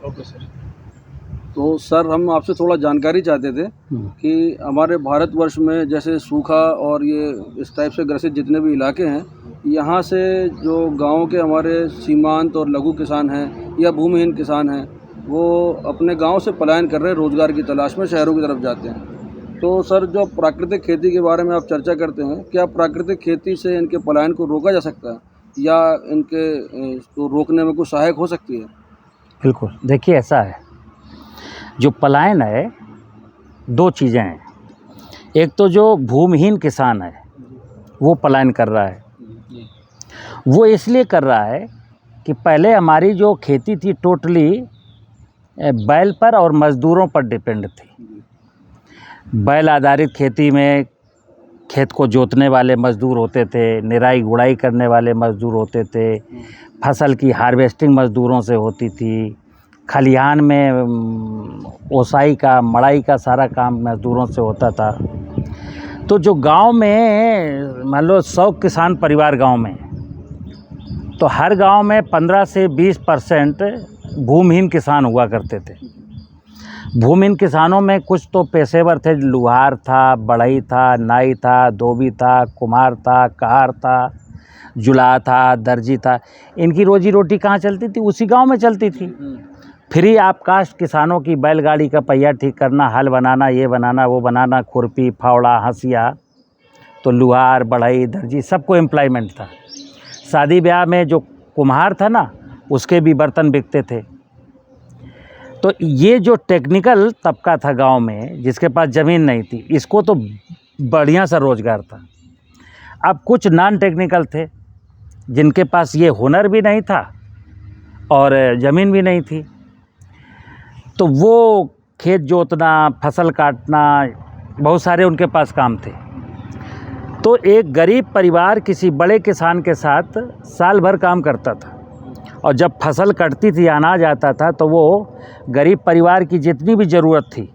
Okay sir. तो sir हम आपसे थोड़ा जानकारी चाहते थे कि हमारे भारतवर्ष में जैसे सूखा और ये इस टाइप से ग्रसित जितने भी इलाके हैं, यहाँ से जो गांव के हमारे सीमांत और लघु किसान हैं या भूमिहीन किसान हैं, वो अपने गांव से पलायन कर रहे हैं, रोज़गार की तलाश में शहरों की तरफ जाते हैं। तो सर जो प्राकृतिक खेती के बारे में आप चर्चा करते हैं, क्या प्राकृतिक खेती से इनके पलायन को रोका जा सकता है या इनके इसको रोकने में कुछ सहायक हो सकती है? बिल्कुल, देखिए ऐसा है, जो पलायन है, 2 चीज़ें हैं। एक तो जो भूमिहीन किसान है, वो पलायन कर रहा है। वो इसलिए कर रहा है कि पहले हमारी जो खेती थी टोटली बैल पर और मज़दूरों पर डिपेंड थी। बैल आधारित खेती में खेत को जोतने वाले मज़दूर होते थे, निराई गुड़ाई करने वाले मज़दूर होते थे, फसल की हार्वेस्टिंग मज़दूरों से होती थी, खलिहान में ओसाई का, मड़ाई का सारा काम मज़दूरों से होता था। तो जो गांव में मान लो 100 किसान परिवार गांव में, तो हर गांव में 15 से 20% भूमिहीन किसान हुआ करते थे। भूमिहीन किसानों में कुछ तो पेशेवर थे, लुहार था, बढ़ई था, नाई था, धोबी था, कुम्हार था, कहार था, जुलाहा था, दर्जी था। इनकी रोजी रोटी कहाँ चलती थी? उसी गांव में चलती थी। फ्री ऑफ कास्ट किसानों की बैलगाड़ी का पहिया ठीक करना, हल बनाना, ये बनाना, वो बनाना, खुरपी, फावड़ा, हंसिया, तो लुहार, बढ़ई, दर्जी सबको एम्प्लॉयमेंट था। शादी ब्याह में जो कुम्हार था ना, उसके भी बर्तन बिकते थे। तो ये जो टेक्निकल तबका था गांव में, जिसके पास ज़मीन नहीं थी, इसको तो बढ़िया सा रोज़गार था। अब कुछ नॉन टेक्निकल थे, जिनके पास ये हुनर भी नहीं था और ज़मीन भी नहीं थी, तो वो खेत जोतना, फसल काटना, बहुत सारे उनके पास काम थे। तो एक गरीब परिवार किसी बड़े किसान के साथ साल भर काम करता था, और जब फसल कटती थी, अनाज आता था, तो वो गरीब परिवार की जितनी भी ज़रूरत थी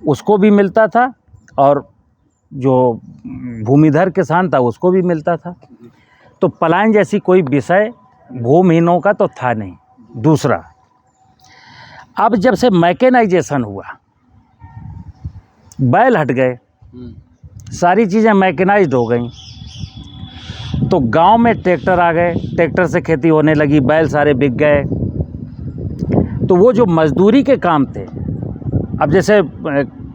उसको भी मिलता था, और जो भूमिधर किसान था उसको भी मिलता था। तो पलायन जैसी कोई विषय भूमिहीनों का तो था नहीं। दूसरा, अब जब से मैकेनाइजेशन हुआ, बैल हट गए, सारी चीज़ें मैकेनाइज्ड हो गई, तो गांव में ट्रैक्टर आ गए, ट्रैक्टर से खेती होने लगी, बैल सारे बिक गए। तो वो जो मजदूरी के काम थे, अब जैसे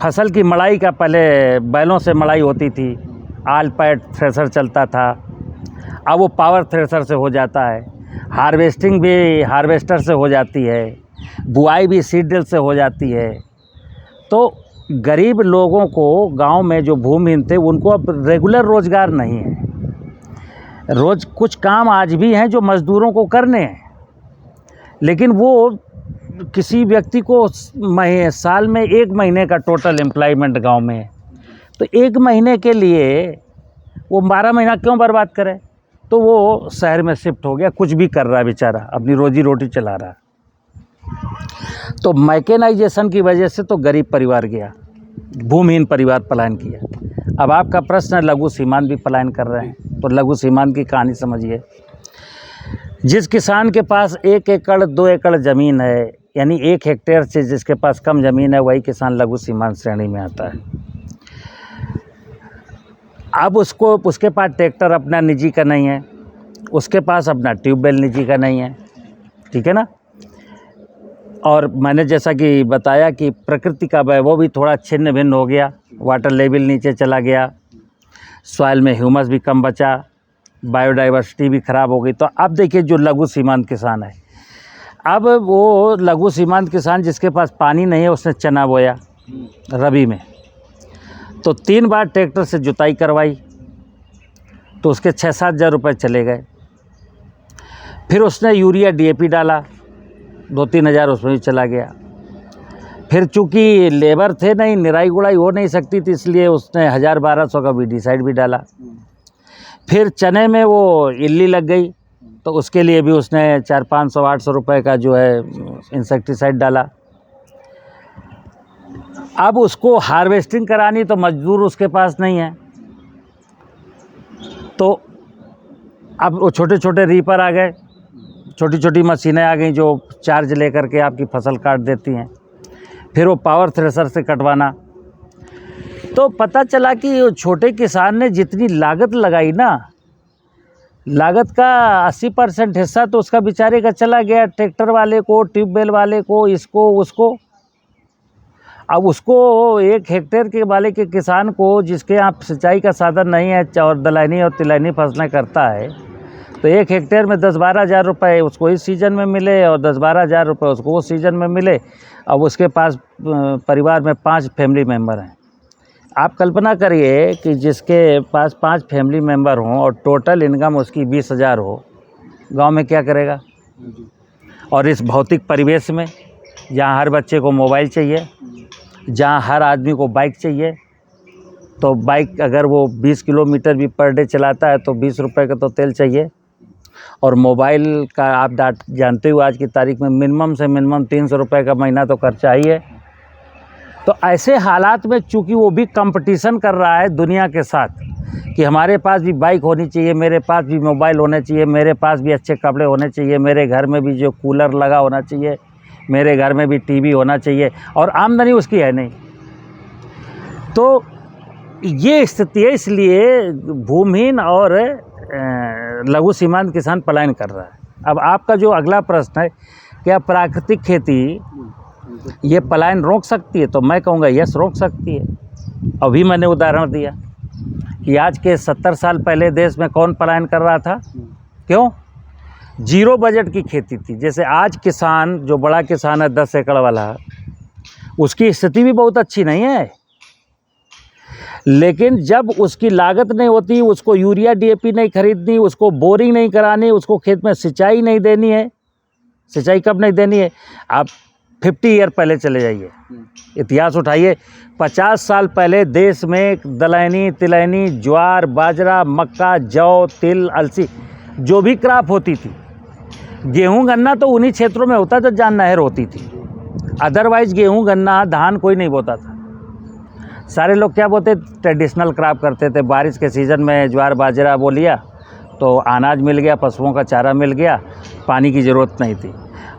फसल की मड़ाई का पहले बैलों से मड़ाई होती थी, आल पैड थ्रेसर चलता था, अब वो पावर थ्रेसर से हो जाता है, हार्वेस्टिंग भी हार्वेस्टर से हो जाती है, बुआई भी सीड ड्रिल से हो जाती है। तो गरीब लोगों को गांव में जो भूमिहीन थे, उनको अब रेगुलर रोज़गार नहीं है। रोज़ कुछ काम आज भी हैं जो मज़दूरों को करने हैं, लेकिन वो किसी व्यक्ति को साल में 1 महीने का टोटल एम्प्लॉयमेंट गांव में है, तो 1 महीने के लिए वो 12 महीना क्यों बर्बाद करे? तो वो शहर में शिफ्ट हो गया, कुछ भी कर रहा है बेचारा, अपनी रोजी रोटी चला रहा है। तो मैकेनाइजेशन की वजह से तो गरीब परिवार गया, भूमिहीन परिवार पलायन किया। अब आपका प्रश्न है, लघु सीमांत भी पलायन कर रहे हैं, तो लघु सीमांत की कहानी समझिए। जिस किसान के पास 1 एकड़ 2 एकड़ ज़मीन है, यानी 1 हेक्टेयर से जिसके पास कम ज़मीन है, वही किसान लघु सीमांत श्रेणी में आता है। अब उसके पास ट्रैक्टर अपना निजी का नहीं है, उसके पास अपना ट्यूबवेल निजी का नहीं है, ठीक है ना। और मैंने जैसा कि बताया कि प्रकृति का वैभव भी थोड़ा छिन्न भिन्न हो गया, वाटर लेवल नीचे चला गया, सॉइल में ह्यूमस भी कम बचा, बायोडाइवर्सिटी भी ख़राब हो गई। तो अब देखिए जो लघु सीमांत किसान है, अब वो लघु सीमांत किसान जिसके पास पानी नहीं है, उसने चना बोया रबी में, तो 3 बार ट्रैक्टर से जुताई करवाई, तो उसके 6-7 हज़ार रुपये चले गए। फिर उसने यूरिया DAP डाला, 2-3 हज़ार उसमें भी चला गया। फिर चूँकि लेबर थे नहीं, निराई गुड़ाई हो नहीं सकती थी, इसलिए उसने 1000-1200 का वीडीसाइड भी डाला। फिर चने में वो इल्ली लग गई, तो उसके लिए भी उसने 400-500-800 रुपये का जो है इंसेक्टिसाइड डाला। अब उसको हार्वेस्टिंग करानी, तो मजदूर उसके पास नहीं है, तो अब वो छोटे छोटे रीपर आ गए, छोटी छोटी मशीनें आ गई जो चार्ज लेकर के आपकी फसल काट देती हैं। फिर वो पावर थ्रेशर से कटवाना। तो पता चला कि वो छोटे किसान ने जितनी लागत लगाई ना, लागत का 80% हिस्सा तो उसका बेचारे का चला गया, ट्रैक्टर वाले को, ट्यूबवेल वाले को, इसको उसको। अब उसको 1 हेक्टेयर के वाले के किसान को, जिसके यहाँ सिंचाई का साधन नहीं है और दलहनी और तिलहनी फसलें करता है, तो 1 हेक्टेयर में 10-12 हज़ार रुपये उसको इस सीज़न में मिले और 10-12 हज़ार रुपये उसको उस सीज़न में मिले। अब उसके पास परिवार में 5 फैमिली मेम्बर हैं। आप कल्पना करिए कि जिसके पास 5 फैमिली मेम्बर हों और टोटल इनकम उसकी 20,000 हो, गांव में क्या करेगा? और इस भौतिक परिवेश में, जहां हर बच्चे को मोबाइल चाहिए, जहां हर आदमी को बाइक चाहिए, तो बाइक अगर वो 20 किलोमीटर भी पर डे चलाता है तो 20 रुपये का तो तेल चाहिए। और मोबाइल का आप जानते हो आज की तारीख में मिनिमम से मिनिमम 300 रुपये का महीना तो खर्चा ही है। तो ऐसे हालात में चूँकि वो भी कंपटीशन कर रहा है दुनिया के साथ कि हमारे पास भी बाइक होनी चाहिए, मेरे पास भी मोबाइल होने चाहिए, मेरे पास भी अच्छे कपड़े होने चाहिए, मेरे घर में भी जो कूलर लगा होना चाहिए, मेरे घर में भी टीवी होना चाहिए, और आमदनी उसकी है नहीं। तो ये स्थिति है, इसलिए भूमिहीन और लघु सीमांत किसान पलायन कर रहा है। अब आपका जो अगला प्रश्न है, क्या प्राकृतिक खेती ये पलायन रोक सकती है? तो मैं कहूँगा यस, रोक सकती है। अभी मैंने उदाहरण दिया कि आज के 70 साल पहले देश में कौन पलायन कर रहा था? क्यों? 0 बजट की खेती थी। जैसे आज किसान, जो बड़ा किसान है 10 एकड़ वाला, उसकी स्थिति भी बहुत अच्छी नहीं है, लेकिन जब उसकी लागत नहीं होती, उसको यूरिया DAP नहीं खरीदनी, उसको बोरिंग नहीं करानी, उसको खेत में सिंचाई नहीं देनी है। सिंचाई कब नहीं देनी है? आप 50 ईयर पहले चले जाइए, इतिहास उठाइए। 50 साल पहले देश में दलहनी, तिलहनी, ज्वार, बाजरा, मक्का, जौ, तिल, अलसी, जो भी क्रॉप होती थी, गेहूं गन्ना तो उन्हीं क्षेत्रों में होता था जहाँ नहर होती थी। अदरवाइज गेहूं गन्ना धान कोई नहीं बोता था। सारे लोग क्या बोलते, ट्रेडिशनल क्रॉप करते थे। बारिश के सीज़न में ज्वार बाजरा बो लिया तो अनाज मिल गया, पशुओं का चारा मिल गया, पानी की ज़रूरत नहीं थी।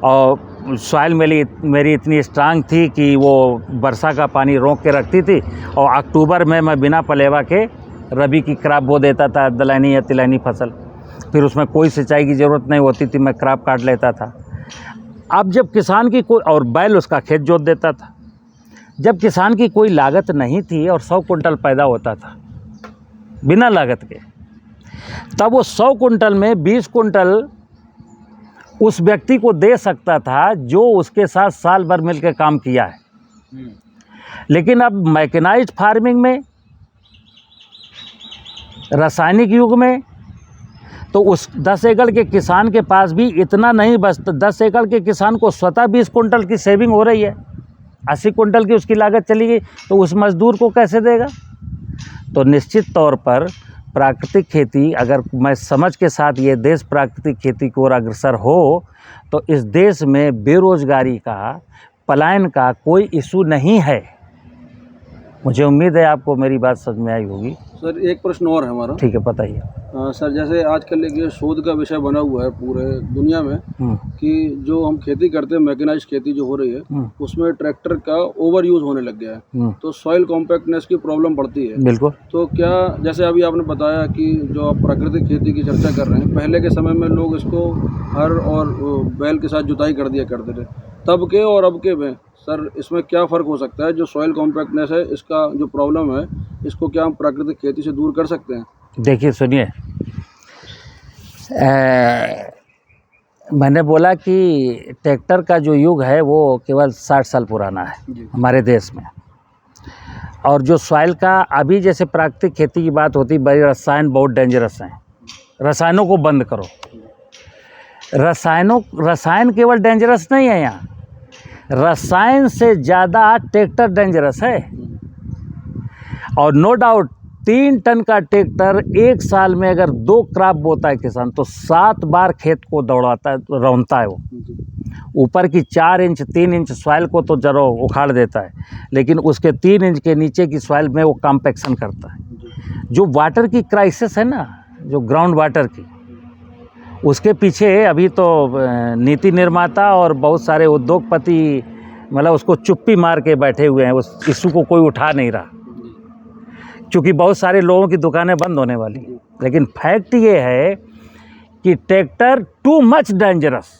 और सॉइल मेरी इतनी स्ट्रांग थी कि वो वर्षा का पानी रोक के रखती थी, और अक्टूबर में मैं बिना पलेवा के रबी की क्रॉप बो देता था, दलहनी या तिलहनी फसल। फिर उसमें कोई सिंचाई की ज़रूरत नहीं होती थी, मैं क्रॉप काट लेता था। अब जब किसान की कोई, और बैल उसका खेत जोत देता था, जब किसान की कोई लागत नहीं थी और 100 कुंटल पैदा होता था बिना लागत के, तब वो 100 कुंटल में 20 कुंटल उस व्यक्ति को दे सकता था जो उसके साथ साल भर मिलकर काम किया है। लेकिन अब मैकेनाइज्ड फार्मिंग में, रासायनिक युग में, तो उस 10 एकड़ के किसान के पास भी इतना नहीं बचता। 10 एकड़ के किसान को स्वतः 20 कुंटल की सेविंग हो रही है, 80 कुंटल की उसकी लागत चली गई, तो उस मजदूर को कैसे देगा? तो निश्चित तौर पर प्राकृतिक खेती, अगर मैं समझ के साथ ये देश प्राकृतिक खेती की ओर अग्रसर हो, तो इस देश में बेरोजगारी का, पलायन का कोई इशू नहीं है। मुझे उम्मीद है आपको मेरी बात समझ में आई होगी। सर एक प्रश्न और है हमारा। ठीक है, बताइए। सर जैसे आजकल एक ये शोध का विषय बना हुआ है पूरे दुनिया में कि जो हम खेती करते हैं, मैकेनाइज्ड खेती जो हो रही है, उसमें ट्रैक्टर का ओवर यूज़ होने लग गया है, तो सॉइल कॉम्पैक्टनेस की प्रॉब्लम बढ़ती है। बिल्कुल। तो क्या, जैसे अभी आपने बताया कि जो आप प्राकृतिक खेती की चर्चा कर रहे हैं, पहले के समय में लोग इसको हर और बैल के साथ जुताई कर दिया करते थे, तब के और अब के में सर इसमें क्या फ़र्क हो सकता है? जो सॉइल कॉम्पैक्टनेस है, इसका जो प्रॉब्लम है, इसको क्या हम प्राकृतिक खेती से दूर कर सकते हैं? देखिए सुनिए, मैंने बोला कि ट्रैक्टर का जो युग है वो केवल 60 साल पुराना है हमारे देश में। और जो सॉइल का, अभी जैसे प्राकृतिक खेती की बात होती, बड़ी रसायन बहुत डेंजरस हैं, रसायनों को बंद करो। रसायन केवल डेंजरस नहीं है, यहाँ रसायन से ज़्यादा ट्रैक्टर डेंजरस है। और नो डाउट 3 टन का ट्रैक्टर 1 साल में अगर 2 क्रॉप बोता है किसान, तो 7 बार खेत को दौड़ाता है, रौंदता है। वो ऊपर की 4 इंच 3 इंच सॉइल को तो जरो उखाड़ देता है, लेकिन उसके 3 इंच के नीचे की सॉइल में वो कॉम्पैक्शन करता है। जो वाटर की क्राइसिस है ना, जो ग्राउंड वाटर की, उसके पीछे अभी तो नीति निर्माता और बहुत सारे उद्योगपति मतलब उसको चुप्पी मार के बैठे हुए हैं, उस इशू को कोई उठा नहीं रहा, क्योंकि बहुत सारे लोगों की दुकानें बंद होने वाली। लेकिन फैक्ट ये है कि tractor too much dangerous,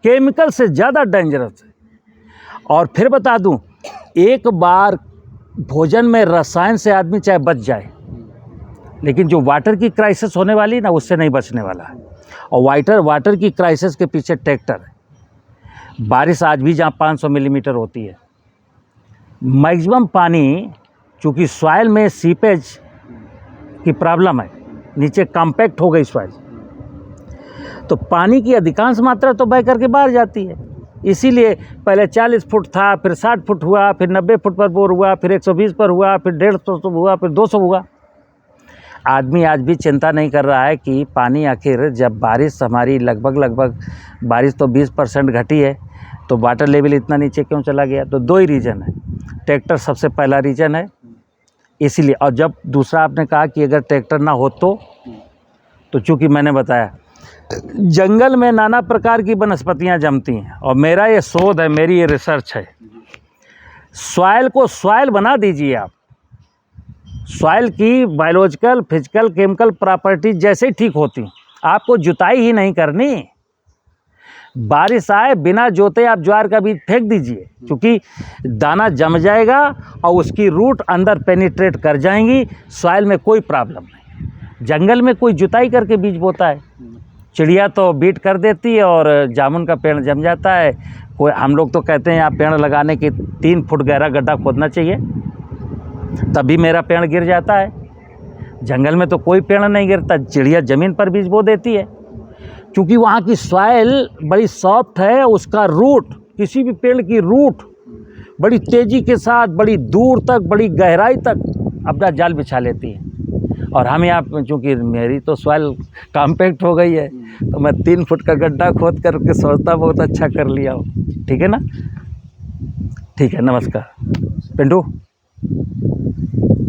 chemical से ज़्यादा डेंजरस है। और फिर बता दूं, एक बार भोजन में रसायन से आदमी चाहे बच जाए, लेकिन जो वाटर की क्राइसिस होने वाली ना, उससे नहीं बचने वाला है। और वाटर की क्राइसिस के पीछे ट्रैक्टर है। बारिश आज भी जहाँ 500 मिलीमीटर होती है, मैक्सिमम पानी, चूँकि सॉइल में सीपेज की प्रॉब्लम है, नीचे कॉम्पैक्ट हो गई सॉइल, तो पानी की अधिकांश मात्रा तो बह करके बाहर जाती है। इसीलिए पहले 40 फुट था, फिर 60 फुट हुआ, फिर 90 फुट पर बोर हुआ, फिर 120 पर हुआ, फिर 150 हुआ, फिर 200 हुआ। आदमी आज भी चिंता नहीं कर रहा है कि पानी आखिर, जब बारिश हमारी लगभग बारिश तो 20% घटी है, तो वाटर लेवल इतना नीचे क्यों चला गया? तो दो ही रीज़न है। ट्रैक्टर सबसे पहला रीज़न है, इसीलिए। और जब दूसरा आपने कहा कि अगर ट्रैक्टर ना हो तो चूँकि मैंने बताया जंगल में नाना प्रकार की वनस्पतियाँ जमती हैं, और मेरा ये शोध है, मेरी ये रिसर्च है। सॉइल को सॉइल बना दीजिए आप, सॉइल की बायोलॉजिकल, फिजिकल, केमिकल प्रॉपर्टीज जैसे ठीक होती, आपको जुताई ही नहीं करनी। बारिश आए बिना जोते आप ज्वार का बीज फेंक दीजिए, क्योंकि दाना जम जाएगा और उसकी रूट अंदर पेनिट्रेट कर जाएंगी, सॉइल में कोई प्रॉब्लम नहीं। जंगल में कोई जुताई करके बीज बोता है, चिड़िया तो बीट कर देती है और जामुन का पेड़ जम जाता है। कोई, हम लोग तो कहते हैं यहाँ पेड़ लगाने के 3 फुट गहरा गड्ढा खोदना चाहिए, तभी मेरा पेड़ गिर जाता है। जंगल में तो कोई पेड़ नहीं गिरता, चिड़िया ज़मीन पर बीज बो देती है, क्योंकि वहाँ की सॉइल बड़ी सॉफ्ट है। उसका रूट, किसी भी पेड़ की रूट बड़ी तेज़ी के साथ, बड़ी दूर तक, बड़ी गहराई तक अपना जाल बिछा लेती है। और हम यहाँ, चूँकि मेरी तो सॉइल कॉम्पैक्ट हो गई है, तो मैं 3 फुट का गड्ढा खोद करके सोचता बहुत अच्छा कर लिया हो। ठीक है ना? ठीक है, नमस्कार पिंटू।